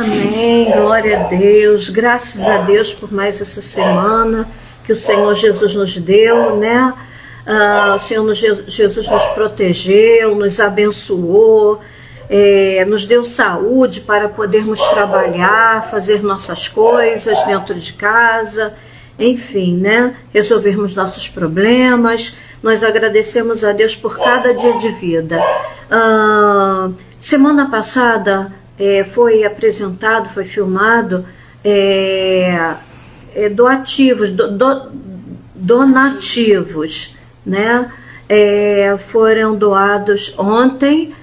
Amém, glória a Deus, graças a Deus por mais essa semana que o Senhor Jesus nos deu, né? O Senhor Jesus nos protegeu, nos abençoou, nos deu saúde para podermos trabalhar, fazer nossas coisas dentro de casa, enfim, né? Resolvermos nossos problemas. Nós agradecemos a Deus por cada dia de vida. Semana passada foi apresentado, foi filmado donativos, né? Foram doados ontem.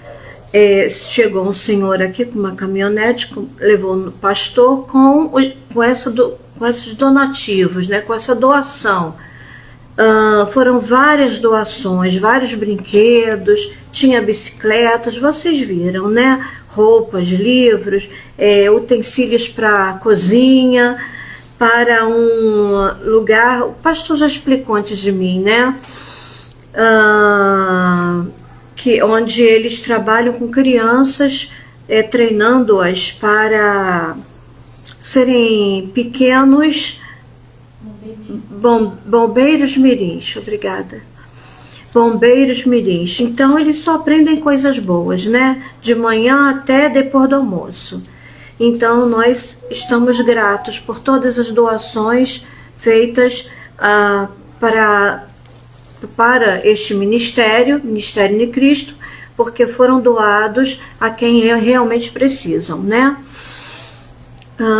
Chegou um senhor aqui com uma caminhonete, levou no pastor com esses donativos, né? Com essa doação. Foram várias doações, vários brinquedos, tinha bicicletas, vocês viram, né? Roupas, livros, utensílios para cozinha, para um lugar, o pastor já explicou antes de mim, né? Onde eles trabalham com crianças, treinando-as para serem pequenos bombeiros mirins, obrigada. Bombeiros mirins. Então eles só aprendem coisas boas, né? De manhã até depois do almoço. Então nós estamos gratos por todas as doações feitas para este Ministério de Cristo, porque foram doados a quem realmente precisam, né?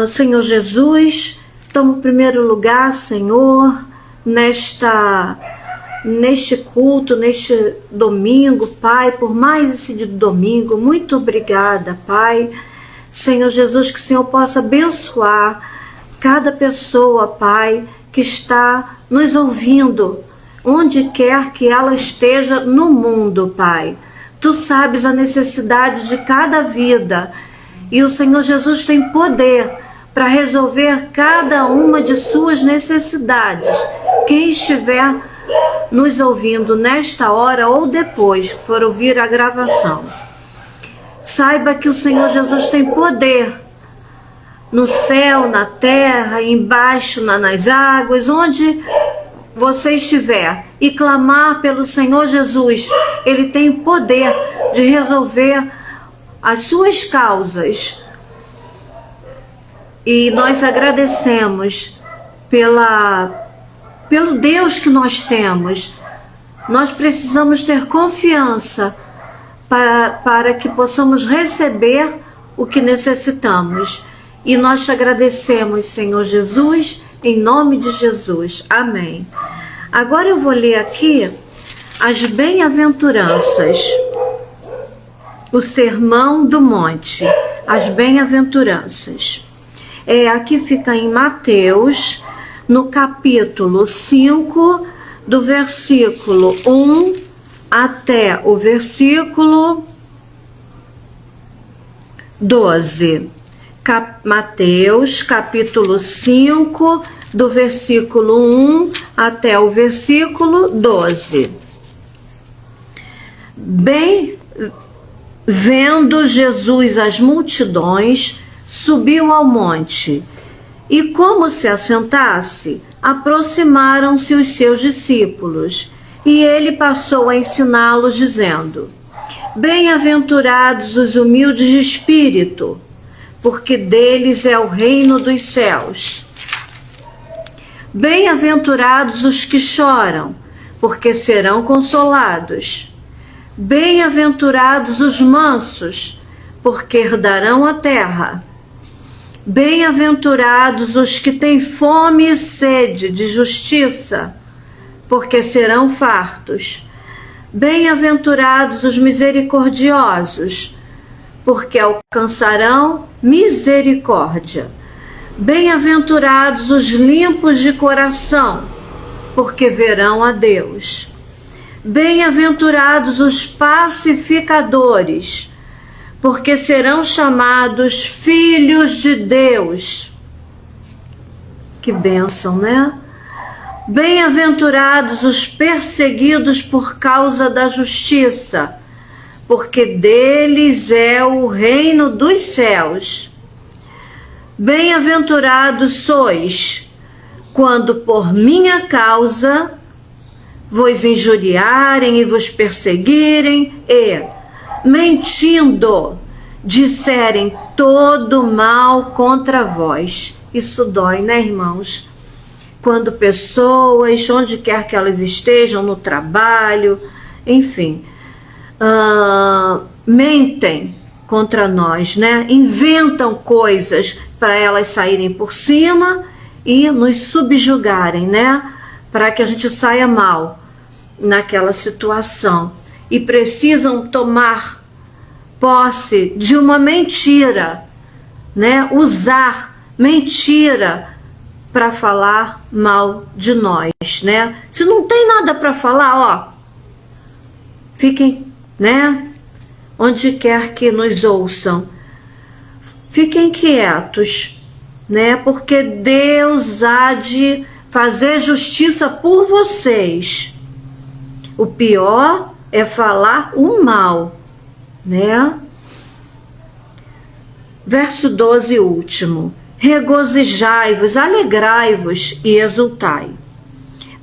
Senhor Jesus, toma o primeiro lugar, Senhor, neste culto, neste domingo, Pai, por mais esse domingo. Muito obrigada, Pai. Senhor Jesus, que o Senhor possa abençoar cada pessoa, Pai, que está nos ouvindo, onde quer que ela esteja no mundo, Pai. Tu sabes a necessidade de cada vida e o Senhor Jesus tem poder para resolver cada uma de suas necessidades. Quem estiver nos ouvindo nesta hora ou depois que for ouvir a gravação, saiba que o Senhor Jesus tem poder no céu, na terra, embaixo, nas águas, onde você estiver e clamar pelo Senhor Jesus, Ele tem poder de resolver as suas causas. E nós agradecemos pelo Deus que nós temos. Nós precisamos ter confiança para que possamos receber o que necessitamos. E nós te agradecemos, Senhor Jesus, em nome de Jesus. Amém. Agora eu vou ler aqui as bem-aventuranças. O Sermão do Monte, as bem-aventuranças. Aqui fica em Mateus, no capítulo 5, do versículo 1 até o versículo 12. Mateus, capítulo 5, do versículo 1 até o versículo 12. Bem, vendo Jesus as multidões, subiu ao monte, e como se assentasse, aproximaram-se os seus discípulos, e ele passou a ensiná-los, dizendo: Bem-aventurados os humildes de espírito, porque deles é o reino dos céus. Bem-aventurados os que choram, porque serão consolados. Bem-aventurados os mansos, porque herdarão a terra. Bem-aventurados os que têm fome e sede de justiça, porque serão fartos. Bem-aventurados os misericordiosos, porque alcançarão misericórdia. Bem-aventurados os limpos de coração, porque verão a Deus. Bem-aventurados os pacificadores, porque serão chamados filhos de Deus. Que bênção, né? Bem-aventurados os perseguidos por causa da justiça, porque deles é o reino dos céus. Bem-aventurados sois, quando por minha causa vos injuriarem e vos perseguirem e, mentindo, disserem todo mal contra vós. Isso dói, né, irmãos? Quando pessoas, onde quer que elas estejam, no trabalho, enfim, mentem contra nós, né? Inventam coisas para elas saírem por cima e nos subjugarem, né? Para que a gente saia mal naquela situação. E precisam tomar posse de uma mentira, né? Usar mentira para falar mal de nós, né? Se não tem nada para falar, ó, fiquem, né? Onde quer que nos ouçam, fiquem quietos, né? Porque Deus há de fazer justiça por vocês. O pior é falar o mal, né? Verso 12, último. Regozijai-vos, alegrai-vos e exultai,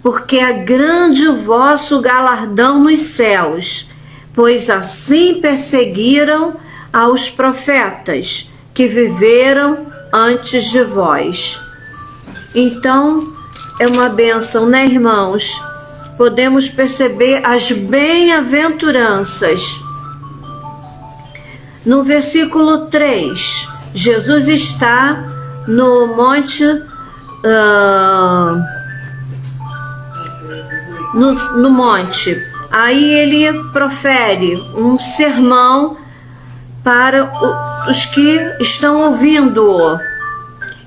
porque é grande o vosso galardão nos céus, pois assim perseguiram aos profetas que viveram antes de vós. Então, é uma bênção, né, irmãos? Podemos perceber as bem-aventuranças. No versículo 3, Jesus está no monte, no monte. Aí ele profere um sermão para os que estão ouvindo-o.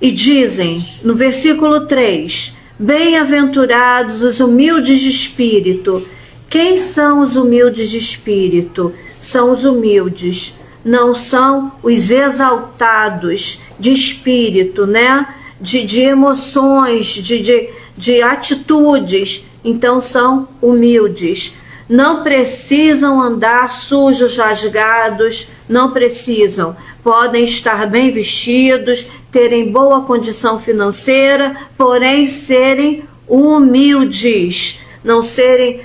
E dizem, no versículo 3, bem-aventurados os humildes de espírito. Quem são os humildes de espírito? São os humildes, não são os exaltados de espírito, né? De emoções, de atitudes. Então são humildes. Não precisam andar sujos, rasgados, não precisam. Podem estar bem vestidos, terem boa condição financeira, porém serem humildes, não serem,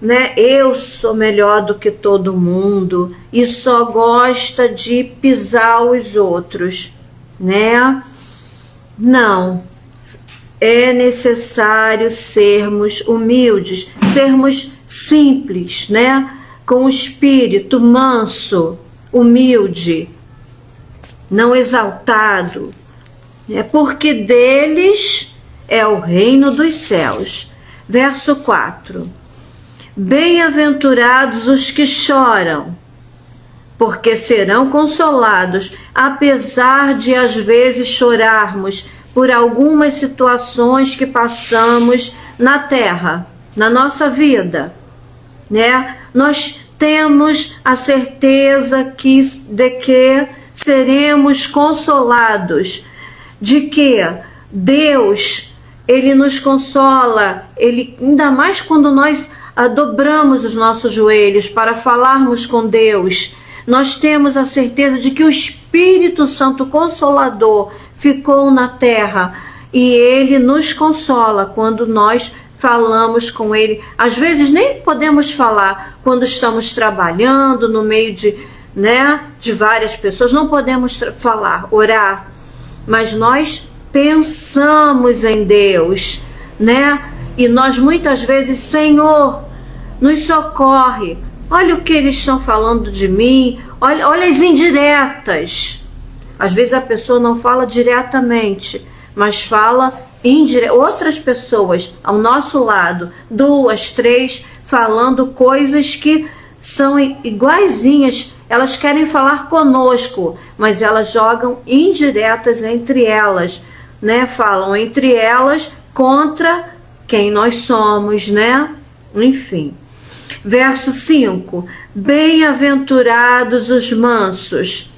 né, eu sou melhor do que todo mundo e só gosta de pisar os outros, né? Não. É necessário sermos humildes, sermos simples, né? Com o espírito manso, humilde, não exaltado, né? Porque deles é o reino dos céus. Verso 4. Bem-aventurados os que choram, porque serão consolados, apesar de às vezes chorarmos por algumas situações que passamos na terra, na nossa vida, né? Nós temos a certeza de que seremos consolados, de que Deus, Ele nos consola, Ele, ainda mais quando nós dobramos os nossos joelhos para falarmos com Deus, nós temos a certeza de que o Espírito Santo Consolador ficou na terra e Ele nos consola quando nós falamos com Ele. Às vezes nem podemos falar quando estamos trabalhando no meio de várias pessoas, não podemos falar, orar, mas nós pensamos em Deus, né? E nós muitas vezes, Senhor, nos socorre, olha o que eles estão falando de mim, olha as indiretas. Às vezes a pessoa não fala diretamente, mas fala outras pessoas ao nosso lado, 2, 3, falando coisas que são iguaizinhas. Elas querem falar conosco, mas elas jogam indiretas entre elas, né? Falam entre elas contra quem nós somos, né? Enfim. Verso 5. Bem-aventurados os mansos.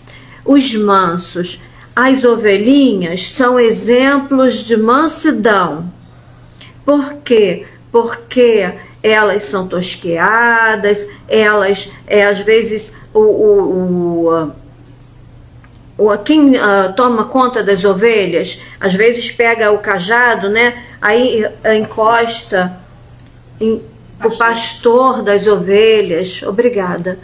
Os mansos, as ovelhinhas, são exemplos de mansidão. Por quê? Porque elas são tosqueadas, elas, às vezes, quem toma conta das ovelhas, às vezes pega o cajado, né? Aí encosta o pastor das ovelhas, obrigada,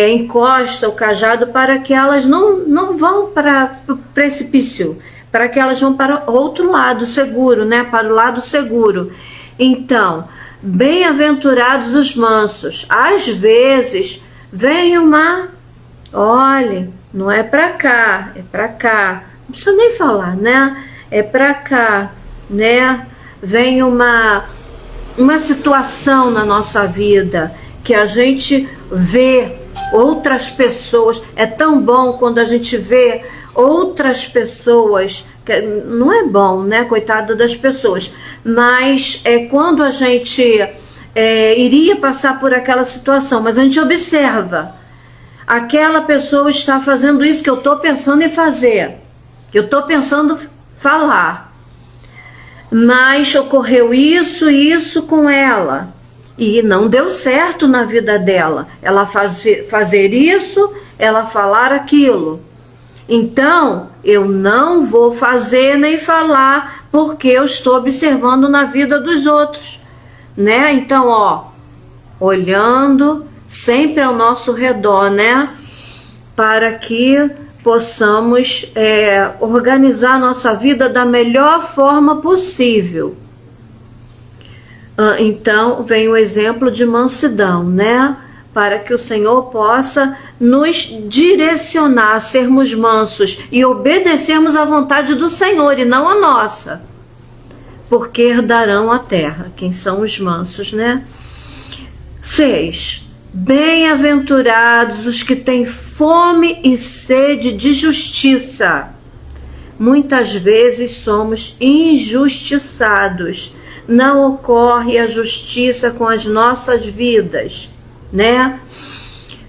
encosta o cajado para que elas não vão para o precipício, para que elas vão para o outro lado seguro, né? Para o lado seguro. Então, bem-aventurados os mansos. Às vezes vem olhe, não é para cá, é para cá. Não precisa nem falar, né? É para cá, né? Vem uma situação na nossa vida que a gente vê outras pessoas. É tão bom quando a gente vê outras pessoas, que não é bom, né? Coitada das pessoas, mas é quando a gente iria passar por aquela situação, mas a gente observa, aquela pessoa está fazendo isso que eu estou pensando em fazer, que eu estou pensando falar, mas ocorreu isso com ela e não deu certo na vida dela, ela fazer isso, ela falar aquilo. Então, eu não vou fazer nem falar, porque eu estou observando na vida dos outros, né? Então, olhando sempre ao nosso redor, né? Para que possamos organizar a nossa vida da melhor forma possível. Então, vem o exemplo de mansidão, né? Para que o Senhor possa nos direcionar a sermos mansos e obedecermos à vontade do Senhor e não a nossa, porque herdarão a terra. Quem são os mansos, né? 6. Bem-aventurados os que têm fome e sede de justiça. Muitas vezes somos injustiçados. Não ocorre a justiça com as nossas vidas, né?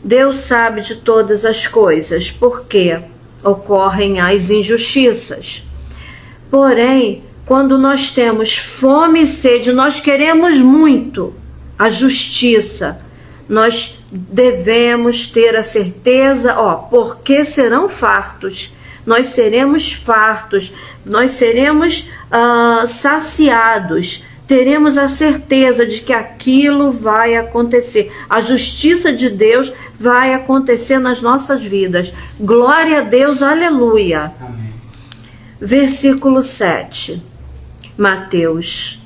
Deus sabe de todas as coisas, porque ocorrem as injustiças. Porém, quando nós temos fome e sede, nós queremos muito a justiça, nós devemos ter a certeza, porque serão fartos, nós seremos fartos, nós seremos saciados, teremos a certeza de que aquilo vai acontecer. A justiça de Deus vai acontecer nas nossas vidas. Glória a Deus, aleluia. Amém. Versículo 7. Mateus,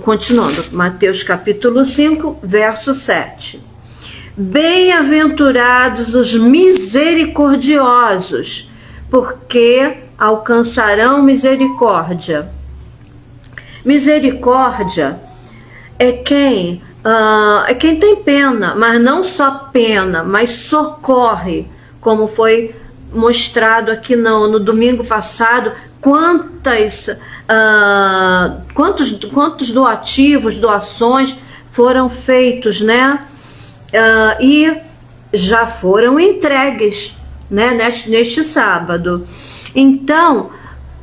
continuando, Mateus capítulo 5, verso 7. Bem-aventurados os misericordiosos, porque alcançarão misericórdia. Misericórdia é quem tem pena, mas não só pena, mas socorre, como foi mostrado aqui no domingo passado, quantos doações foram feitos, né? E já foram entregues, né? Neste sábado. Então,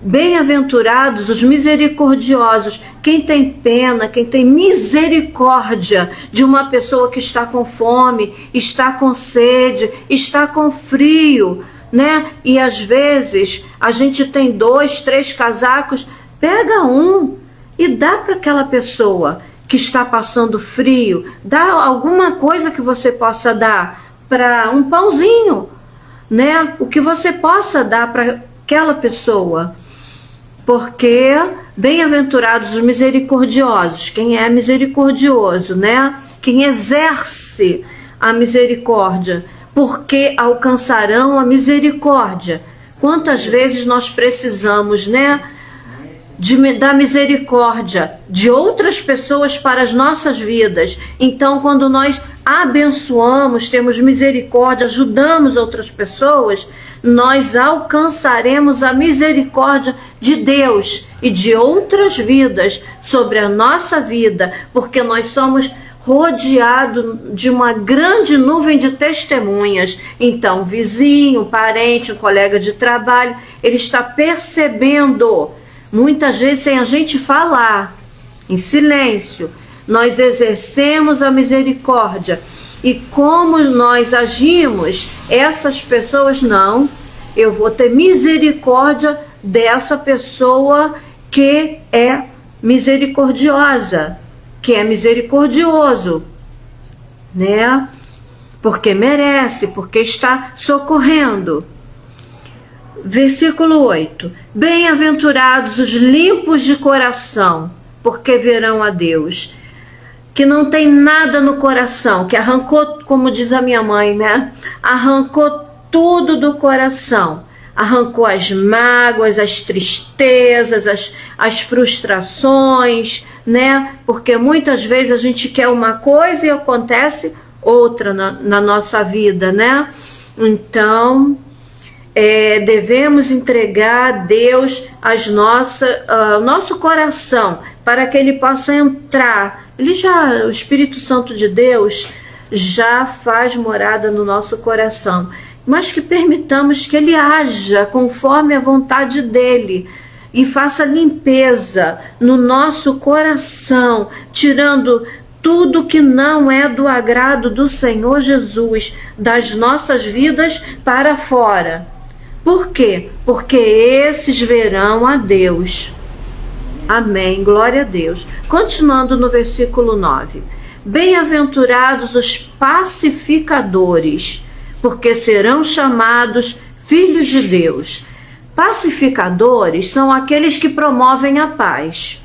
bem-aventurados os misericordiosos, quem tem pena, quem tem misericórdia de uma pessoa que está com fome, está com sede, está com frio, né? E às vezes a gente tem 2, 3 casacos, pega um e dá para aquela pessoa que está passando frio, dá alguma coisa que você possa dar, para um pãozinho, né? O que você possa dar para aquela pessoa. Porque bem-aventurados os misericordiosos, quem é misericordioso, né? Quem exerce a misericórdia, porque alcançarão a misericórdia. Quantas vezes nós precisamos, né, da misericórdia de outras pessoas para as nossas vidas. Então, quando nós abençoamos, temos misericórdia, ajudamos outras pessoas, nós alcançaremos a misericórdia de Deus e de outras vidas sobre a nossa vida, porque nós somos rodeados de uma grande nuvem de testemunhas. Então, vizinho, parente, um colega de trabalho, ele está percebendo, muitas vezes sem a gente falar, em silêncio, nós exercemos a misericórdia. E como nós agimos, essas pessoas não. Eu vou ter misericórdia dessa pessoa que é misericordiosa, que é misericordioso, né? Porque merece, porque está socorrendo. Versículo 8. Bem-aventurados os limpos de coração, porque verão a Deus. Que não tem nada no coração, que arrancou, como diz a minha mãe, né? Arrancou tudo do coração. Arrancou as mágoas, as tristezas, as frustrações, né? Porque muitas vezes a gente quer uma coisa e acontece outra na nossa vida, né? Então, devemos entregar a Deus o nosso coração, para que Ele possa entrar. O Espírito Santo de Deus já faz morada no nosso coração, mas que permitamos que Ele haja conforme a vontade dEle e faça limpeza no nosso coração, tirando tudo que não é do agrado do Senhor Jesus, das nossas vidas para fora. Por quê? Porque esses verão a Deus. Amém, glória a Deus. Continuando no versículo 9. Bem-aventurados os pacificadores, porque serão chamados filhos de Deus. Pacificadores são aqueles que promovem a paz.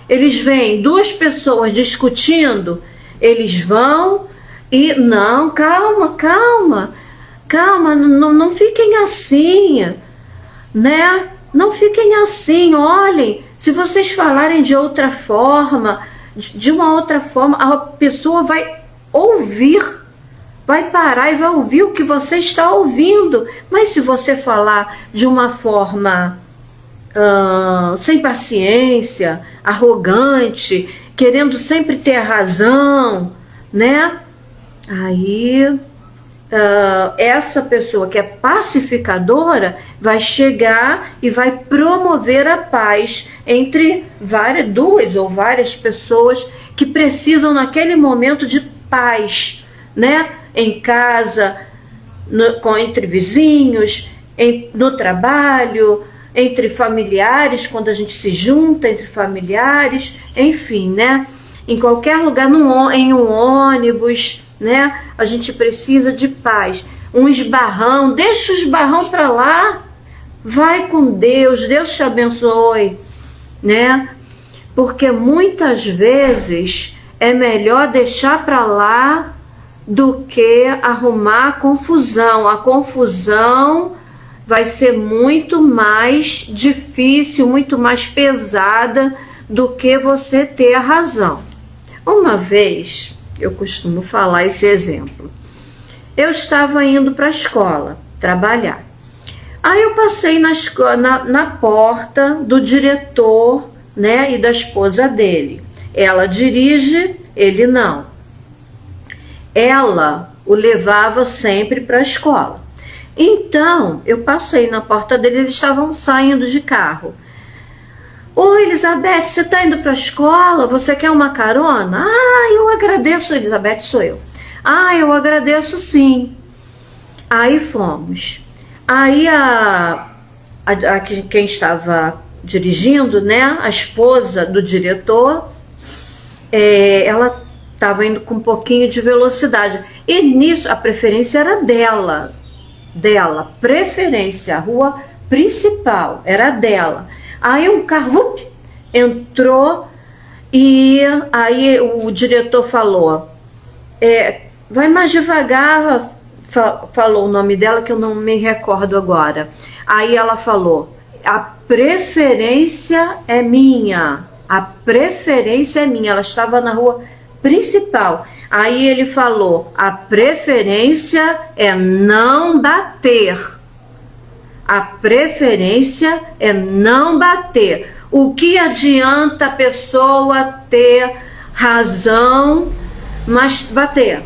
Eles veem duas pessoas discutindo, eles vão e, não, calma, não fiquem assim, né? Não fiquem assim, olhem, se vocês falarem de outra forma, de uma outra forma, a pessoa vai ouvir, vai parar e vai ouvir o que você está ouvindo. Mas se você falar de uma forma sem paciência, arrogante, querendo sempre ter a razão, né? Aí essa pessoa que é pacificadora vai chegar e vai promover a paz entre duas ou várias pessoas que precisam naquele momento de paz, né? Em casa, entre vizinhos, no trabalho, entre familiares, quando a gente se junta entre familiares, enfim, né? Em qualquer lugar, em um ônibus, né? A gente precisa de paz. Um esbarrão, deixa o esbarrão para lá, vai com Deus, Deus te abençoe, né? Porque muitas vezes é melhor deixar para lá do que arrumar a confusão. A confusão vai ser muito mais difícil, muito mais pesada do que você ter a razão. Uma vez, eu costumo falar esse exemplo. Eu estava indo para a escola trabalhar. Aí eu passei na porta do diretor, né, e da esposa dele. Ela dirige, ele não. Ela o levava sempre para a escola. Então, eu passei na porta dele, eles estavam saindo de carro. Oi, Elizabeth, você está indo para a escola? Você quer uma carona? Ah, eu agradeço, Elizabeth, sou eu. Ah, eu agradeço sim. Aí fomos. Aí quem estava dirigindo, né, a esposa do diretor, ela estava indo com um pouquinho de velocidade. E nisso, a preferência era dela, preferência, a rua principal era dela. Aí um carro entrou e aí o diretor falou, vai mais devagar, falou o nome dela que eu não me recordo agora. Aí ela falou, a preferência é minha, ela estava na rua principal. Aí ele falou, a preferência é não bater. A preferência é não bater. O que adianta a pessoa ter razão, mas bater?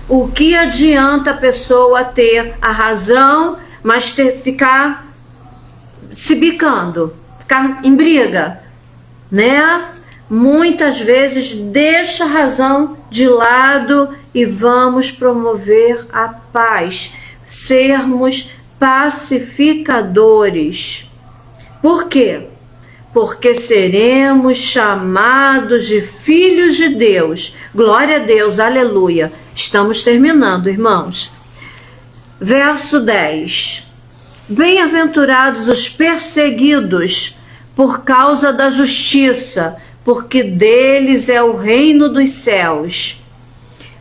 O que adianta a pessoa ter a razão, mas ficar se bicando, ficar em briga, né? muitas vezes deixa a razão de lado e vamos promover a paz, sermos pacificadores. Por quê? Porque seremos chamados de filhos de Deus. Glória a Deus, aleluia. Estamos terminando, irmãos. Verso 10. Bem-aventurados os perseguidos por causa da justiça, porque deles é o reino dos céus.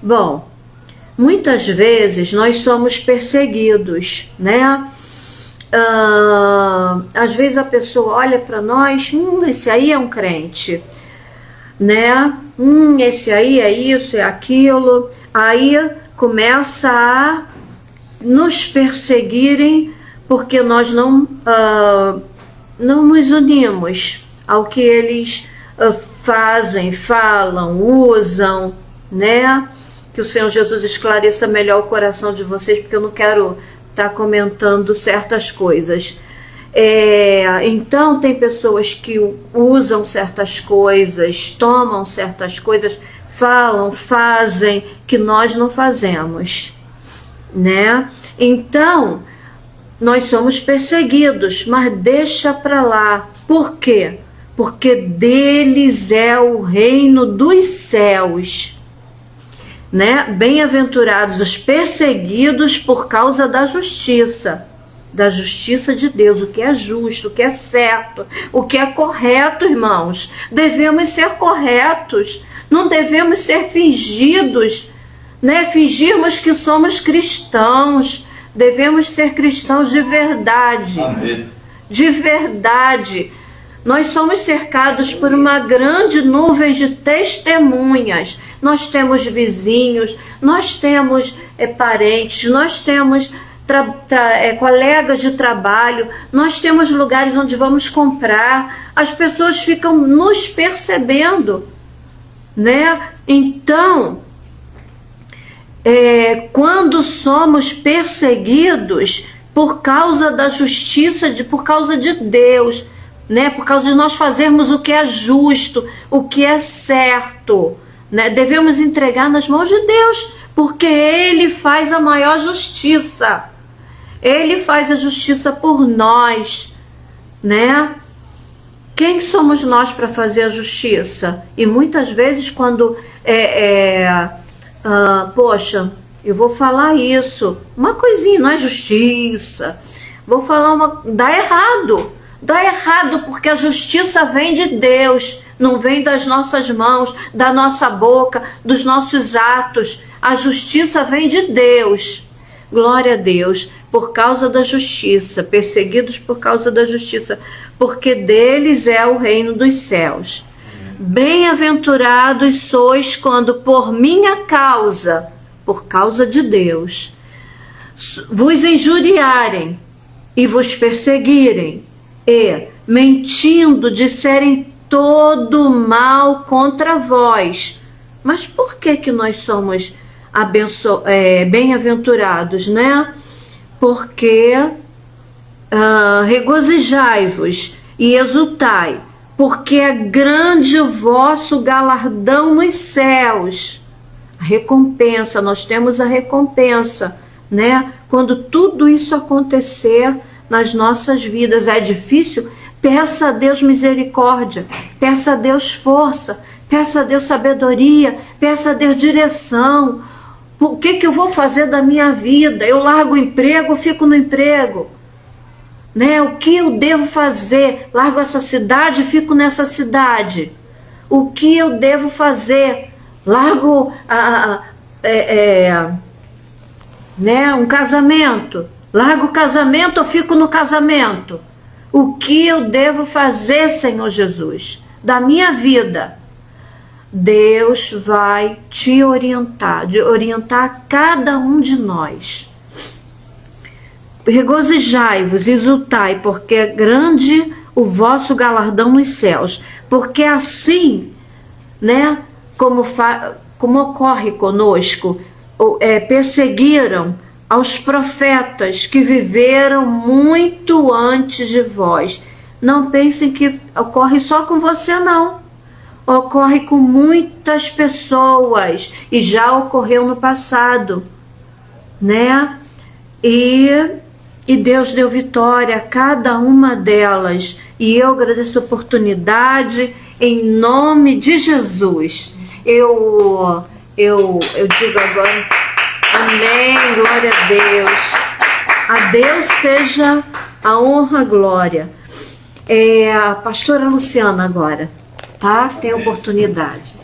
Bom, muitas vezes nós somos perseguidos, né? Às vezes a pessoa olha para nós, esse aí é um crente, né? Esse aí é isso, é aquilo. Aí começa a nos perseguirem porque nós não nos unimos ao que eles fazem, falam, usam, né? Que o Senhor Jesus esclareça melhor o coração de vocês, porque eu não quero estar comentando certas coisas. Então tem pessoas que usam certas coisas, tomam certas coisas, falam, fazem, que nós não fazemos, né? Então nós somos perseguidos, mas deixa para lá. Por quê? Porque deles é o reino dos céus, né? Bem-aventurados os perseguidos por causa da justiça de Deus, o que é justo, o que é certo, o que é correto, irmãos. Devemos ser corretos, não devemos ser fingidos, né? Fingirmos que somos cristãos. Devemos ser cristãos de verdade. Amém. De verdade. Nós somos cercados por uma grande nuvem de testemunhas. Nós temos vizinhos, nós temos parentes, nós temos colegas de trabalho, nós temos lugares onde vamos comprar. As pessoas ficam nos percebendo, né? Então, quando somos perseguidos por causa da justiça, por causa de Deus, né? Por causa de nós fazermos o que é justo, o que é certo, né? Devemos entregar nas mãos de Deus, porque Ele faz a maior justiça. Ele faz a justiça por nós, né? Quem somos nós para fazer a justiça? E muitas vezes quando poxa, eu vou falar isso, uma coisinha, não é justiça, vou falar dá errado. Dá errado porque a justiça vem de Deus, não vem das nossas mãos, da nossa boca, dos nossos atos. A justiça vem de Deus. Glória a Deus, por causa da justiça, perseguidos por causa da justiça, porque deles é o reino dos céus. Bem-aventurados sois quando por minha causa, por causa de Deus, vos injuriarem e vos perseguirem, e, mentindo, disserem todo mal contra vós. Mas por que nós somos bem-aventurados, né? Porque regozijai-vos e exultai, porque é grande o vosso galardão nos céus. A recompensa, nós temos a recompensa, né? Quando tudo isso acontecer nas nossas vidas. É difícil? Peça a Deus misericórdia, peça a Deus força, peça a Deus sabedoria, peça a Deus direção. O que eu vou fazer da minha vida? Eu largo o emprego ou fico no emprego? Né? O que eu devo fazer? Largo essa cidade e fico nessa cidade? O que eu devo fazer? Largo um casamento? Largo o casamento ou fico no casamento? O que eu devo fazer, Senhor Jesus, da minha vida? Deus vai te orientar, orientar cada um de nós. Regozijai-vos e exultai, porque é grande o vosso galardão nos céus. Porque assim, né, como ocorre conosco, perseguiram aos profetas que viveram muito antes de vós. Não pensem que ocorre só com você, não. ocorre com muitas pessoas e já ocorreu no passado, né? E Deus deu vitória a cada uma delas. E eu agradeço a oportunidade em nome de Jesus. Eu digo agora, amém, glória a Deus. A Deus seja a honra, a glória. A pastora Luciana agora, tá? Tem oportunidade.